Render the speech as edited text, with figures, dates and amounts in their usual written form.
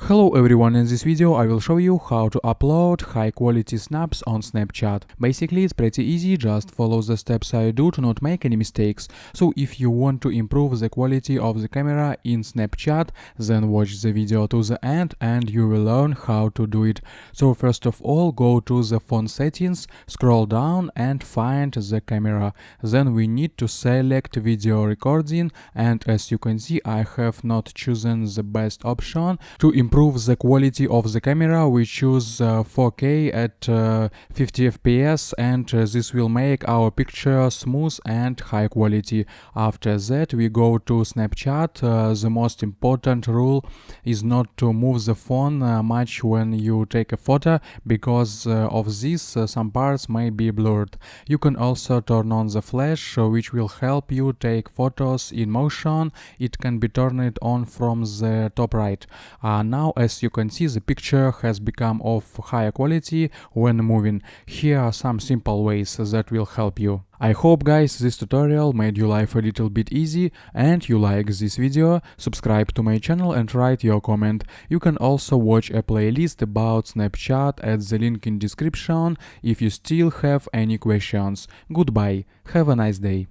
Hello everyone, in this video I will show you how to upload high quality snaps on Snapchat. Basically it's pretty easy, just follow the steps I do to not make any mistakes. So if you want to improve the quality of the camera in Snapchat, then watch the video to the end and you will learn how to do it. So first of all, go to the phone settings, scroll down and find the camera. Then we need to select video recording, and as you can see I have not chosen the best option. To improve the quality of the camera, we choose 4K at 50 fps, and this will make our picture smooth and high quality. After that we go to Snapchat. The most important rule is not to move the phone much when you take a photo, because of this some parts may be blurred. You can also turn on the flash, which will help you take photos in motion. It can be turned on from the top right. Now as you can see, the picture has become of higher quality when moving. Here are some simple ways that will help you. I hope guys this tutorial made your life a little bit easy and you like this video. Subscribe to my channel and write your comment. You can also watch a playlist about Snapchat at the link in description if you still have any questions. Goodbye, have a nice day.